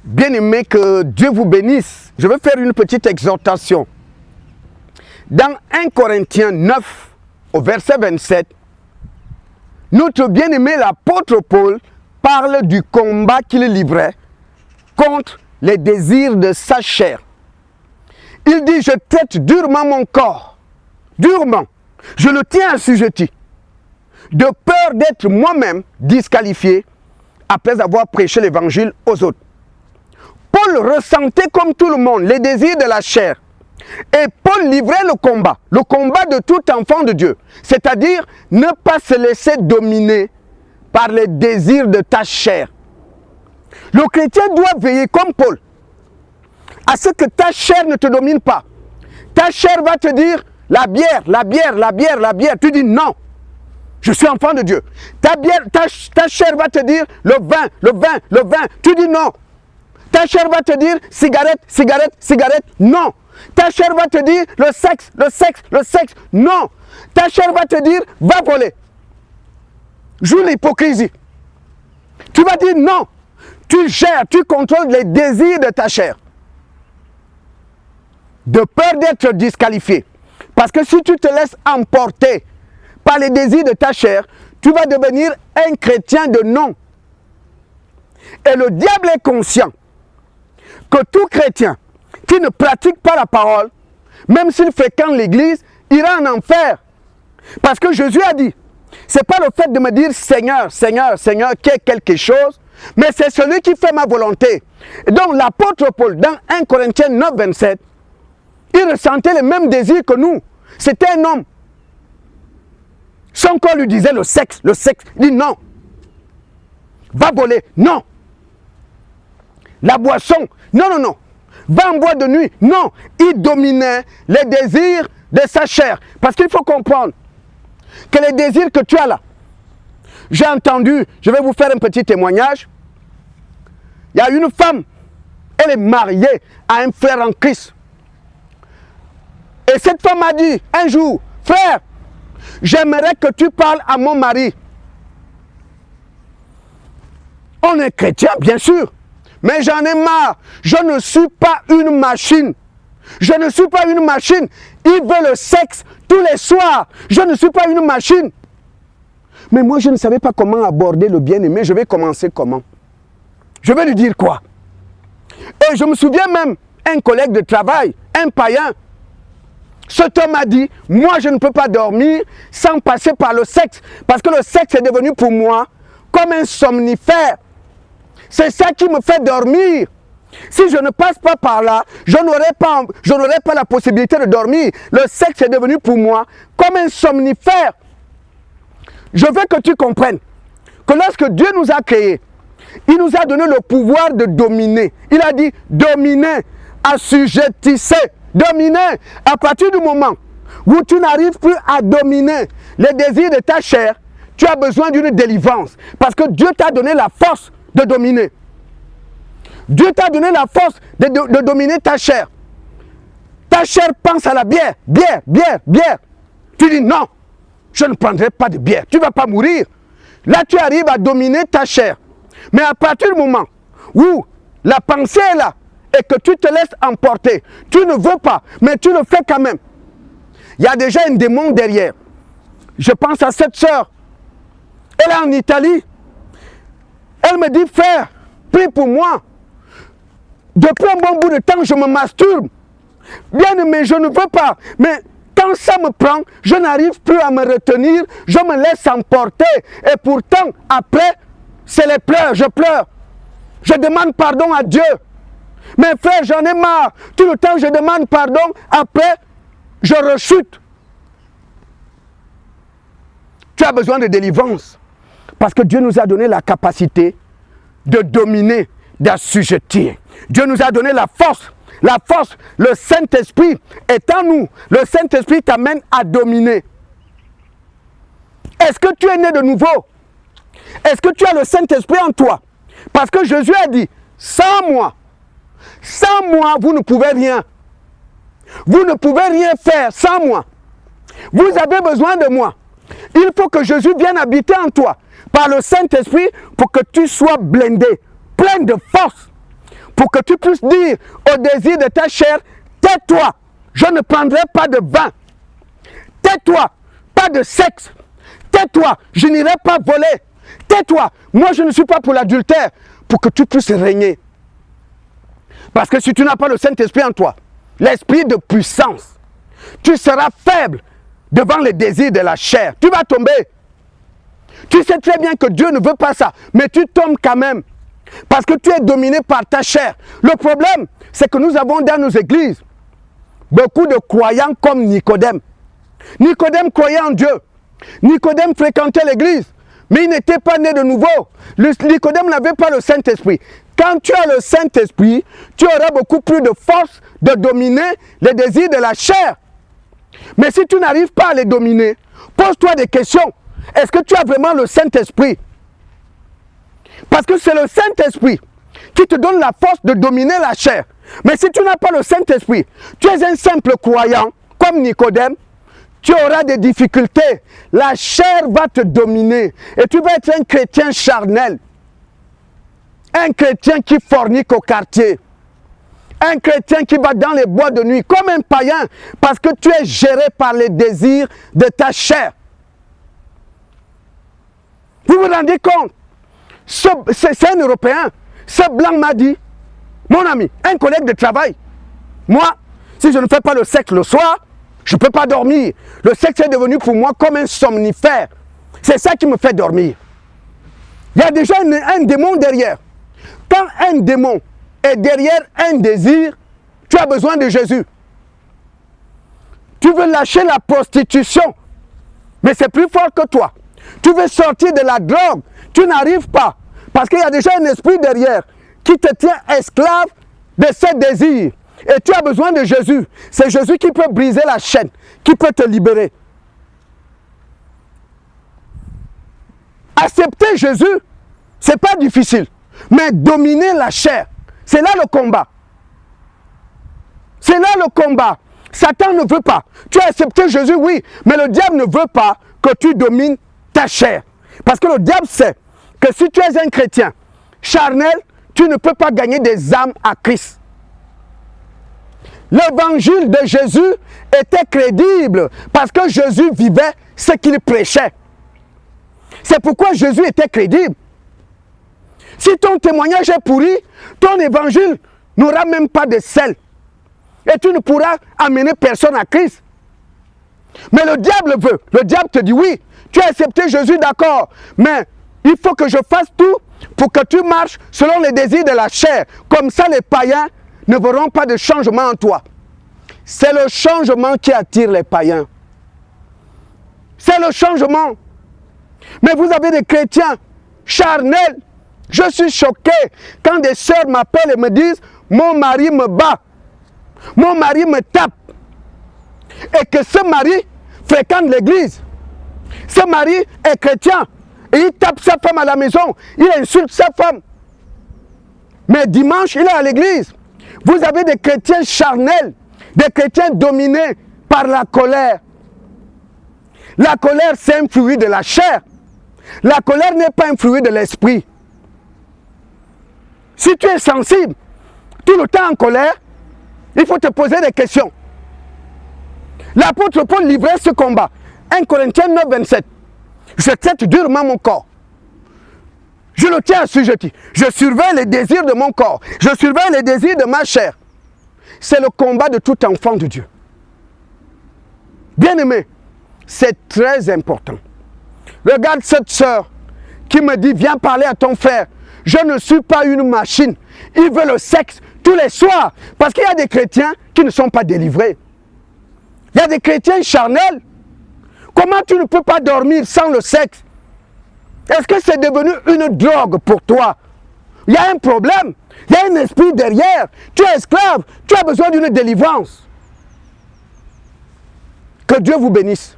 Bien-aimés, que Dieu vous bénisse. Je vais faire une petite exhortation. Dans 1 Corinthiens 9, au verset 27, notre bien-aimé l'apôtre Paul parle du combat qu'il livrait contre les désirs de sa chair. Il dit, je traite durement mon corps, durement, je le tiens assujetti, de peur d'être moi-même disqualifié après avoir prêché l'évangile aux autres. Paul ressentait comme tout le monde les désirs de la chair. Et Paul livrait le combat de tout enfant de Dieu. C'est-à-dire ne pas se laisser dominer par les désirs de ta chair. Le chrétien doit veiller comme Paul à ce que ta chair ne te domine pas. Ta chair va te dire la bière. Tu dis non, je suis enfant de Dieu. Ta chair va te dire le vin. Tu dis non. Ta chair va te dire cigarette. Non. Ta chair va te dire le sexe. Non. Ta chair va te dire va voler. Joue l'hypocrisie. Tu vas dire non. Tu gères, tu contrôles les désirs de ta chair. De peur d'être disqualifié. Parce que si tu te laisses emporter par les désirs de ta chair, tu vas devenir un chrétien de nom. Et le diable est conscient que tout chrétien qui ne pratique pas la parole, même s'il fréquente l'église, ira en enfer. Parce que Jésus a dit, ce n'est pas le fait de me dire Seigneur, qui est quelque chose, mais c'est celui qui fait ma volonté. Et donc l'apôtre Paul, dans 1 Corinthiens 9, 27, il ressentait les mêmes désirs que nous. C'était un homme. Son corps lui disait le sexe. Il dit non. Va voler, non. La boisson, non. Va en boîte de nuit, non. Il dominait les désirs de sa chair. Parce qu'il faut comprendre que les désirs que tu as là, j'ai entendu, je vais vous faire un petit témoignage. Il y a une femme, elle est mariée à un frère en Christ. Et cette femme m'a dit un jour, frère, j'aimerais que tu parles à mon mari. On est chrétien, bien sûr. Mais j'en ai marre. Je ne suis pas une machine. Il veut le sexe tous les soirs. Je ne suis pas une machine. Mais moi, je ne savais pas comment aborder le bien-aimé. Je vais commencer comment? Je vais lui dire quoi? Et je me souviens même, un collègue de travail, un païen, cet homme a dit, moi je ne peux pas dormir sans passer par le sexe. Parce que le sexe est devenu pour moi comme un somnifère. C'est ça qui me fait dormir. Si je ne passe pas par là, je n'aurai pas la possibilité de dormir. Le sexe est devenu pour moi comme un somnifère. Je veux que tu comprennes que lorsque Dieu nous a créés, il nous a donné le pouvoir de dominer. Il a dit, dominez, assujettissez, dominez. À partir du moment où tu n'arrives plus à dominer les désirs de ta chair, tu as besoin d'une délivrance. Parce que Dieu t'a donné la force de dominer. Dieu t'a donné la force de dominer ta chair. Ta chair pense à la bière. Tu dis non, je ne prendrai pas de bière. Tu ne vas pas mourir. Là, tu arrives à dominer ta chair. Mais à partir du moment où la pensée est là et que tu te laisses emporter, tu ne veux pas, mais tu le fais quand même. Il y a déjà un démon derrière. Je pense à cette sœur. Elle est en Italie. Elle me dit, frère, prie pour moi. Depuis un bon bout de temps, je me masturbe. Bien aimé, je ne veux pas. Mais quand ça me prend, je n'arrive plus à me retenir. Je me laisse emporter. Et pourtant, après, c'est les pleurs. Je pleure. Je demande pardon à Dieu. Mais frère, j'en ai marre. Tout le temps, je demande pardon. Après, je rechute. Tu as besoin de délivrance. Parce que Dieu nous a donné la capacité de dominer, d'assujettir. Dieu nous a donné la force. La force, le Saint-Esprit est en nous. Le Saint-Esprit t'amène à dominer. Est-ce que tu es né de nouveau? Est-ce que tu as le Saint-Esprit en toi? Parce que Jésus a dit, sans moi, vous ne pouvez rien. Vous ne pouvez rien faire sans moi. Vous avez besoin de moi. Il faut que Jésus vienne habiter en toi par le Saint-Esprit pour que tu sois blindé, plein de force, pour que tu puisses dire au désir de ta chair, tais-toi, je ne prendrai pas de vin. Tais-toi, pas de sexe. Tais-toi, je n'irai pas voler. Tais-toi, moi je ne suis pas pour l'adultère, pour que tu puisses régner. Parce que si tu n'as pas le Saint-Esprit en toi, l'esprit de puissance, tu seras faible devant les désirs de la chair. Tu vas tomber. Tu sais très bien que Dieu ne veut pas ça, mais tu tombes quand même. Parce que tu es dominé par ta chair. Le problème, c'est que nous avons dans nos églises beaucoup de croyants comme Nicodème. Nicodème croyait en Dieu. Nicodème fréquentait l'église, mais il n'était pas né de nouveau. Nicodème n'avait pas le Saint-Esprit. Quand tu as le Saint-Esprit, tu auras beaucoup plus de force de dominer les désirs de la chair. Mais si tu n'arrives pas à les dominer, pose-toi des questions. Est-ce que tu as vraiment le Saint-Esprit? Parce que c'est le Saint-Esprit qui te donne la force de dominer la chair. Mais si tu n'as pas le Saint-Esprit, tu es un simple croyant, comme Nicodème, tu auras des difficultés. La chair va te dominer. Et tu vas être un chrétien charnel. Un chrétien qui fornique au quartier. Un chrétien qui va dans les bois de nuit, comme un païen, parce que tu es géré par les désirs de ta chair. Vous vous rendez compte? C'est un Européen. Ce blanc m'a dit, mon ami, un collègue de travail, moi, si je ne fais pas le sexe le soir, je ne peux pas dormir. Le sexe est devenu pour moi comme un somnifère. C'est ça qui me fait dormir. Il y a déjà un démon derrière. Quand un démon est derrière un désir, tu as besoin de Jésus. Tu veux lâcher la prostitution, mais c'est plus fort que toi. Tu veux sortir de la drogue, tu n'arrives pas. Parce qu'il y a déjà un esprit derrière qui te tient esclave de ses désirs. Et tu as besoin de Jésus. C'est Jésus qui peut briser la chaîne, qui peut te libérer. Accepter Jésus, ce n'est pas difficile. Mais dominer la chair, c'est là le combat. C'est là le combat. Satan ne veut pas. Tu as accepté Jésus, oui, mais le diable ne veut pas que tu domines ta chair. Parce que le diable sait que si tu es un chrétien charnel, tu ne peux pas gagner des âmes à Christ. L'évangile de Jésus était crédible parce que Jésus vivait ce qu'il prêchait. C'est pourquoi Jésus était crédible. Si ton témoignage est pourri, ton évangile n'aura même pas de sel. Et tu ne pourras amener personne à Christ. Mais le diable veut. Le diable te dit oui, tu as accepté Jésus, d'accord. Mais il faut que je fasse tout pour que tu marches selon les désirs de la chair. Comme ça, les païens ne verront pas de changement en toi. C'est le changement qui attire les païens. C'est le changement. Mais vous avez des chrétiens charnels. Je suis choqué quand des sœurs m'appellent et me disent « Mon mari me bat, mon mari me tape. » Et que ce mari fréquente l'église. Ce mari est chrétien. Et il tape sa femme à la maison. Il insulte sa femme. Mais dimanche, il est à l'église. Vous avez des chrétiens charnels. Des chrétiens dominés par la colère. La colère, c'est un fruit de la chair. La colère n'est pas un fruit de l'esprit. Si tu es sensible, tout le temps en colère, il faut te poser des questions. L'apôtre Paul livrait ce combat. 1 Corinthiens 9, 27. Je traite durement mon corps. Je le tiens assujetti. Je surveille les désirs de mon corps. Je surveille les désirs de ma chair. C'est le combat de tout enfant de Dieu. Bien-aimé, c'est très important. Regarde cette sœur qui me dit, viens parler à ton frère. Je ne suis pas une machine. Il veut le sexe tous les soirs. Parce qu'il y a des chrétiens qui ne sont pas délivrés. Il y a des chrétiens charnels. Comment tu ne peux pas dormir sans le sexe? Est-ce que c'est devenu une drogue pour toi? Il y a un problème. Il y a un esprit derrière. Tu es esclave. Tu as besoin d'une délivrance. Que Dieu vous bénisse.